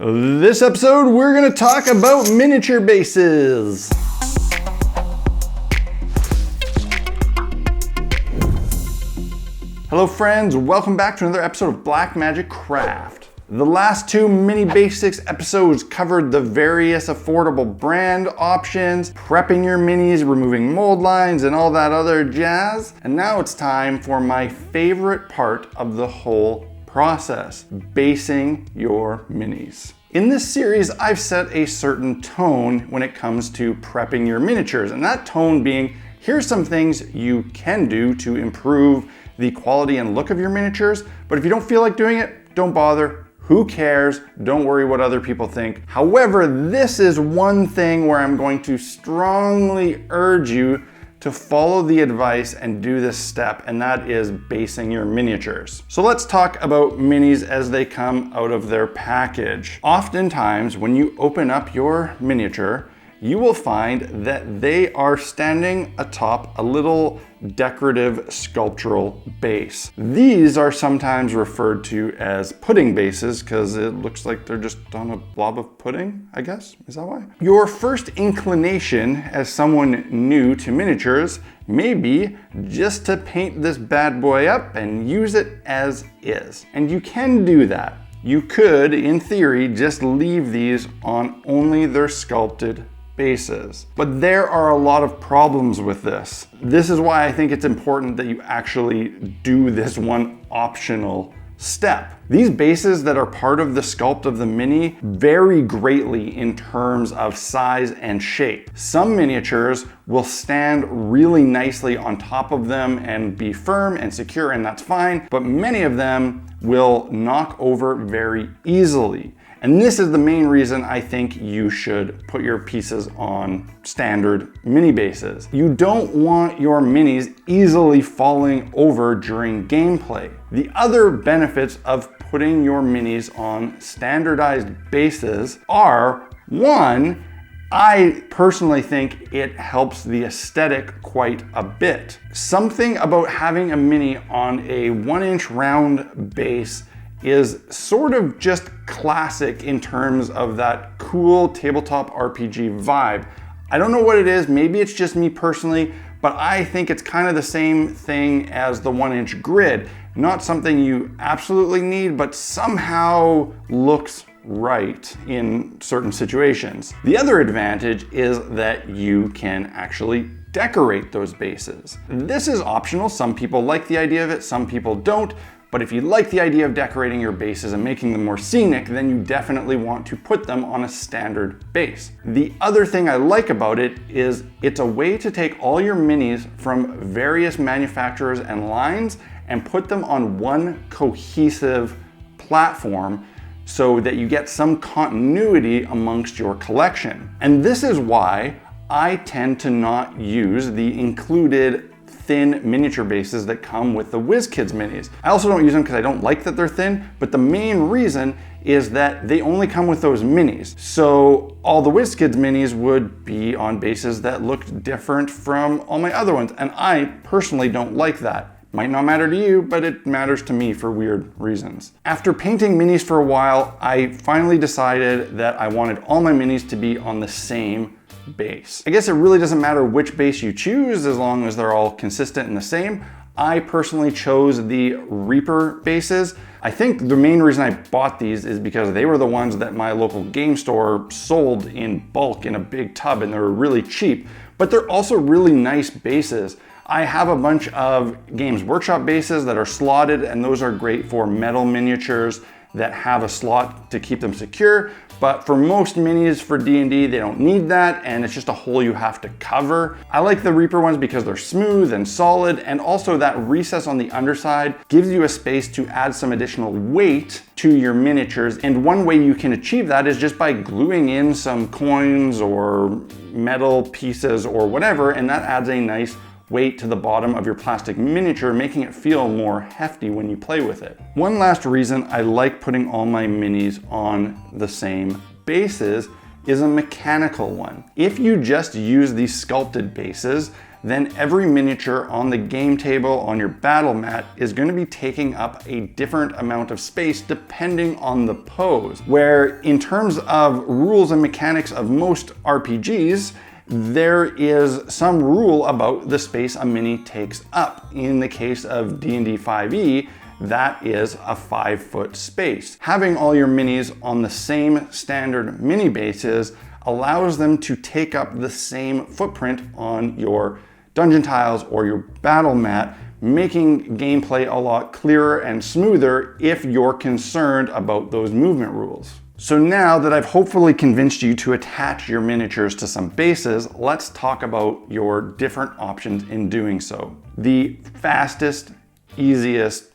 This episode, we're gonna talk about miniature bases. Hello friends, welcome back to another episode of Black Magic Craft. The last two mini basics episodes covered the various affordable brand options, prepping your minis, removing mold lines, and all that other jazz. And now it's time for my favorite part of the whole process, basing your minis. In this series, I've set a certain tone when it comes to prepping your miniatures, and that tone being, here's some things you can do to improve the quality and look of your miniatures, but if you don't feel like doing it, don't bother. Who cares? Don't worry what other people think. However, this is one thing where I'm going to strongly urge you to follow the advice and do this step, and that is basing your miniatures. So let's talk about minis as they come out of their package. Oftentimes, when you open up your miniature, you will find that they are standing atop a little decorative sculptural base. These are sometimes referred to as pudding bases because it looks like they're just on a blob of pudding, I guess. Is that why? Your first inclination as someone new to miniatures may be just to paint this bad boy up and use it as is. And you can do that. You could, in theory, just leave these on only their sculpted bases. But there are a lot of problems with this. This is why I think it's important that you actually do this one optional step. These bases that are part of the sculpt of the mini vary greatly in terms of size and shape. Some miniatures will stand really nicely on top of them and be firm and secure, and that's fine, but many of them will knock over very easily. And this is the main reason I think you should put your pieces on standard mini bases. You don't want your minis easily falling over during gameplay. The other benefits of putting your minis on standardized bases are, one, I personally think it helps the aesthetic quite a bit. Something about having a mini on a 1-inch round base is sort of just classic in terms of that cool tabletop RPG vibe. I don't know what it is, maybe it's just me personally, but I think it's kind of the same thing as the 1-inch grid. Not something you absolutely need, but somehow looks right in certain situations. The other advantage is that you can actually decorate those bases. This is optional. Some people like the idea of it, some people don't. But if you like the idea of decorating your bases and making them more scenic, then you definitely want to put them on a standard base. The other thing I like about it is it's a way to take all your minis from various manufacturers and lines and put them on one cohesive platform so that you get some continuity amongst your collection. And this is why I tend to not use the included thin miniature bases that come with the WIZKIDS minis. I also don't use them because I don't like that they're thin, but the main reason is that they only come with those minis. So all the WIZKIDS minis would be on bases that looked different from all my other ones, and I personally don't like that. Might not matter to you, but it matters to me for weird reasons. After painting minis for a while, I finally decided that I wanted all my minis to be on the same base. I guess it really doesn't matter which base you choose as long as they're all consistent and the same. I personally chose the Reaper bases. I think the main reason I bought these is because they were the ones that my local game store sold in bulk in a big tub, and they were really cheap, but they're also really nice bases. I have a bunch of Games Workshop bases that are slotted, and those are great for metal miniatures that have a slot to keep them secure. But for most minis for D&D, they don't need that, and it's just a hole you have to cover. I like the Reaper ones because they're smooth and solid, and also that recess on the underside gives you a space to add some additional weight to your miniatures. And one way you can achieve that is just by gluing in some coins or metal pieces or whatever, and that adds a nice weight to the bottom of your plastic miniature, making it feel more hefty when you play with it. One last reason I like putting all my minis on the same bases is a mechanical one. If you just use these sculpted bases, then every miniature on the game table, on your battle mat, is going to be taking up a different amount of space depending on the pose. Where in terms of rules and mechanics of most RPGs, there is some rule about the space a mini takes up. In the case of D&D 5e, that is a 5-foot space. Having all your minis on the same standard mini bases allows them to take up the same footprint on your dungeon tiles or your battle mat, making gameplay a lot clearer and smoother if you're concerned about those movement rules. So now that I've hopefully convinced you to attach your miniatures to some bases, let's talk about your different options in doing so. The fastest, easiest,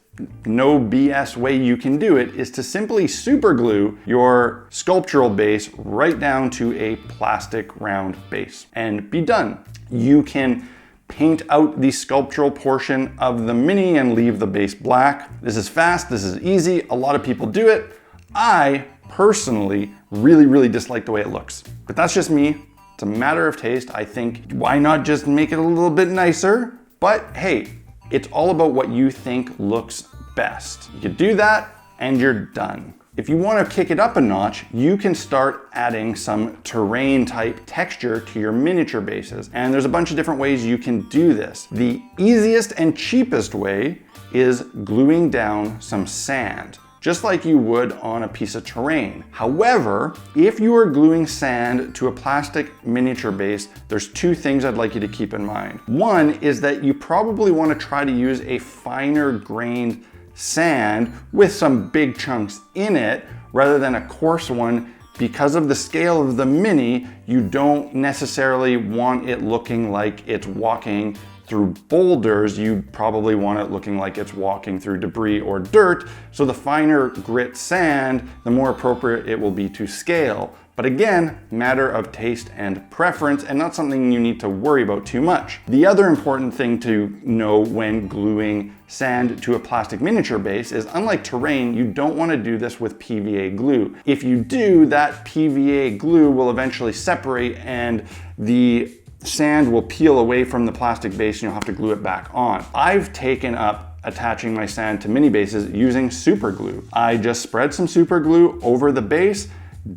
no BS way you can do it is to simply super glue your sculptural base right down to a plastic round base and be done. You can paint out the sculptural portion of the mini and leave the base black. This is fast, this is easy, a lot of people do it. I personally really dislike the way it looks, but that's just me. It's a matter of taste. I think, why not just make it a little bit nicer? But hey, it's all about what you think looks best. You can do that and you're done. If you want to kick it up a notch, you can start adding some terrain type texture to your miniature bases. And there's a bunch of different ways you can do this. The easiest and cheapest way is gluing down some sand, just like you would on a piece of terrain. However, if you are gluing sand to a plastic miniature base, there's two things I'd like you to keep in mind. One is that you probably want to try to use a finer grained sand with some big chunks in it rather than a coarse one. Because of the scale of the mini, you don't necessarily want it looking like it's walking through boulders. You probably want it looking like it's walking through debris or dirt. So the finer grit sand, the more appropriate it will be to scale. But again, matter of taste and preference, and not something you need to worry about too much. The other important thing to know when gluing sand to a plastic miniature base is, unlike terrain, you don't want to do this with PVA glue. If you do, that PVA glue will eventually separate and the sand will peel away from the plastic base and you'll have to glue it back on. I've taken up attaching my sand to mini bases using super glue. I just spread some super glue over the base,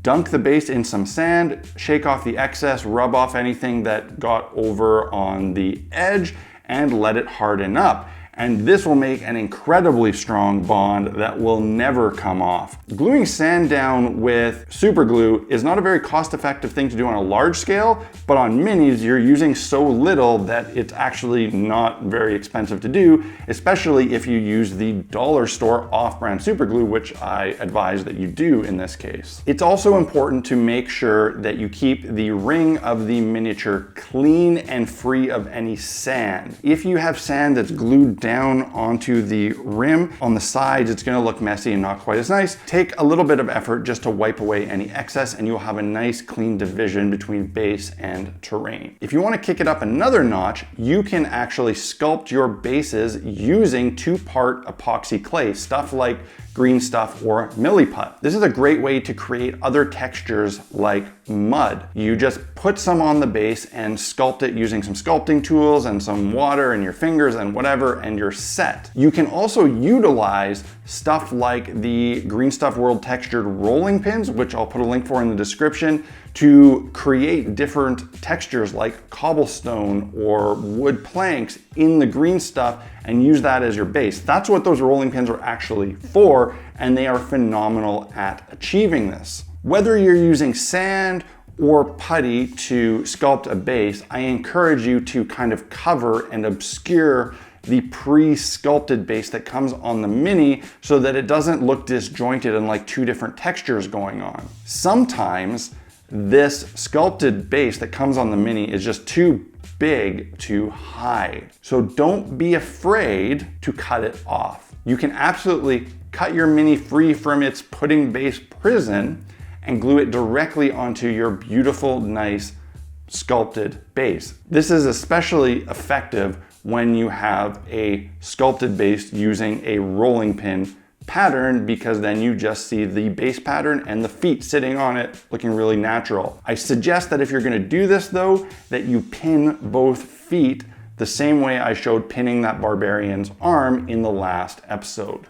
dunk the base in some sand, shake off the excess, rub off anything that got over on the edge, and let it harden up. And this will make an incredibly strong bond that will never come off. Gluing sand down with super glue is not a very cost-effective thing to do on a large scale, but on minis, you're using so little that it's actually not very expensive to do, especially if you use the dollar store off-brand super glue, which I advise that you do in this case. It's also important to make sure that you keep the ring of the miniature clean and free of any sand. If you have sand that's glued down onto the rim on the sides, it's going to look messy and not quite as nice. Take a little bit of effort just to wipe away any excess and you'll have a nice clean division between base and terrain. If you want to kick it up another notch, you can actually sculpt your bases using 2-part epoxy clay, stuff like green stuff or milliput. This is a great way to create other textures like mud. You just put some on the base and sculpt it using some sculpting tools and some water and your fingers and whatever, and you're set. You can also utilize stuff like the Green Stuff World textured rolling pins, which I'll put a link for in the description, to create different textures like cobblestone or wood planks in the green stuff and use that as your base. That's what those rolling pins are actually for, and they are phenomenal at achieving this. Whether you're using sand or putty to sculpt a base, I encourage you to kind of cover and obscure the pre-sculpted base that comes on the mini so that it doesn't look disjointed and like two different textures going on. Sometimes this sculpted base that comes on the mini is just too big to hide. So don't be afraid to cut it off. You can absolutely cut your mini free from its pudding base prison and glue it directly onto your beautiful, nice sculpted base. This is especially effective when you have a sculpted base using a rolling pin pattern, because then you just see the base pattern and the feet sitting on it looking really natural. I suggest that if you're going to do this though, that you pin both feet the same way I showed pinning that barbarian's arm in the last episode.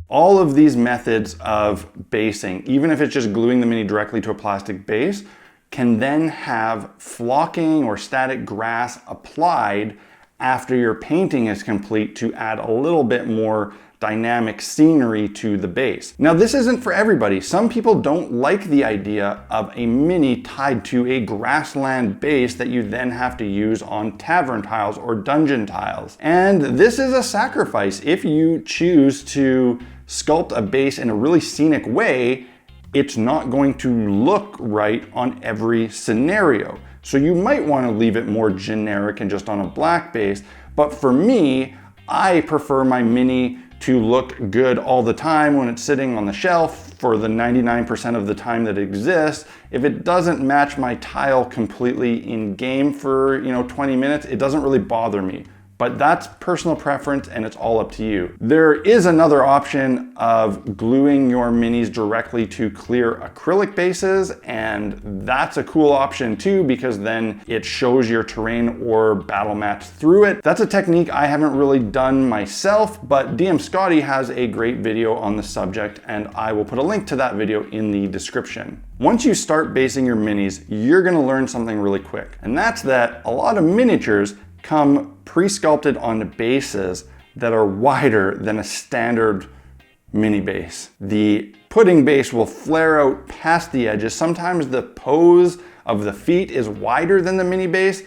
All of these methods of basing, even if it's just gluing the mini directly to a plastic base, can then have flocking or static grass applied after your painting is complete to add a little bit more dynamic scenery to the base. Now, this isn't for everybody. Some people don't like the idea of a mini tied to a grassland base that you then have to use on tavern tiles or dungeon tiles. And this is a sacrifice. If you choose to sculpt a base in a really scenic way, it's not going to look right on every scenario. So you might want to leave it more generic and just on a black base. But for me, I prefer my mini to look good all the time when it's sitting on the shelf for the 99% of the time that it exists. If it doesn't match my tile completely in game for 20 minutes, it doesn't really bother me. But that's personal preference and it's all up to you. There is another option of gluing your minis directly to clear acrylic bases, and that's a cool option too, because then it shows your terrain or battle mats through it. That's a technique I haven't really done myself, but DM Scotty has a great video on the subject, and I will put a link to that video in the description. Once you start basing your minis, you're gonna learn something really quick, and that's that a lot of miniatures come pre-sculpted on bases that are wider than a standard mini base. The pudding base will flare out past the edges. Sometimes the pose of the feet is wider than the mini base,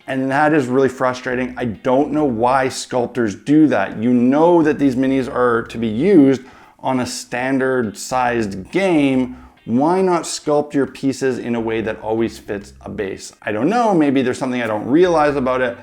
and that is really frustrating. I don't know why sculptors do that. You know that these minis are to be used on a standard sized game. Why not sculpt your pieces in a way that always fits a base? I don't know, maybe there's something I don't realize about it.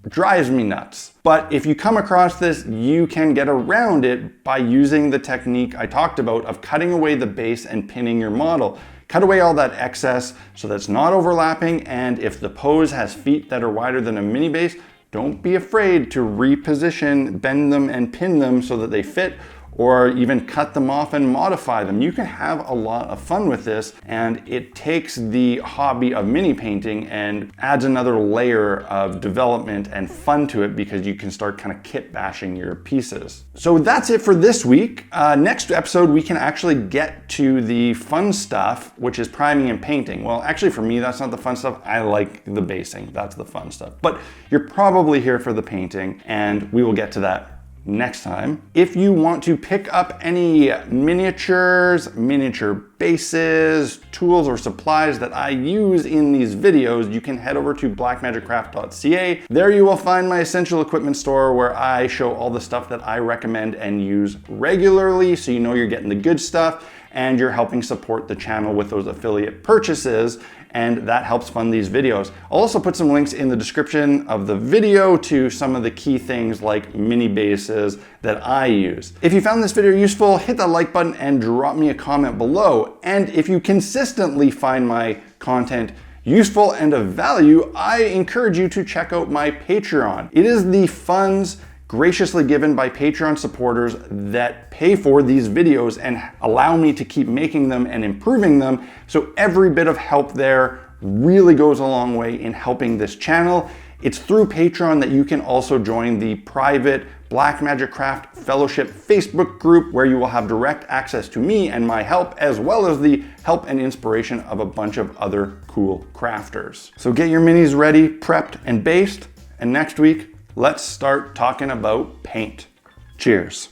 Drives me nuts. But if you come across this, you can get around it by using the technique I talked about of cutting away the base and pinning your model. Cut away all that excess so that it's not overlapping, and if the pose has feet that are wider than a mini base, don't be afraid to reposition, bend them and pin them so that they fit, or even cut them off and modify them. You can have a lot of fun with this, and it takes the hobby of mini painting and adds another layer of development and fun to it, because you can start kind of kit bashing your pieces. So that's it for this week. Next episode, we can actually get to the fun stuff, which is priming and painting. Well, actually for me, that's not the fun stuff. I like the basing, that's the fun stuff. But you're probably here for the painting, and we will get to that next time. If you want to pick up any miniatures, miniature bases, tools, or supplies that I use in these videos, you can head over to blackmagicraft.ca. There you will find my essential equipment store where I show all the stuff that I recommend and use regularly, so you know you're getting the good stuff and you're helping support the channel with those affiliate purchases, and that helps fund these videos. I'll also put some links in the description of the video to some of the key things like mini bases that I use. If you found this video useful, hit that like button and drop me a comment below. And if you consistently find my content useful and of value, I encourage you to check out my Patreon. It is the funds graciously given by Patreon supporters that pay for these videos and allow me to keep making them and improving them. So every bit of help there really goes a long way in helping this channel. It's through Patreon that you can also join the private Black Magic Craft Fellowship Facebook group, where you will have direct access to me and my help, as well as the help and inspiration of a bunch of other cool crafters. So get your minis ready, prepped, and based, and next week, let's start talking about paint. Cheers.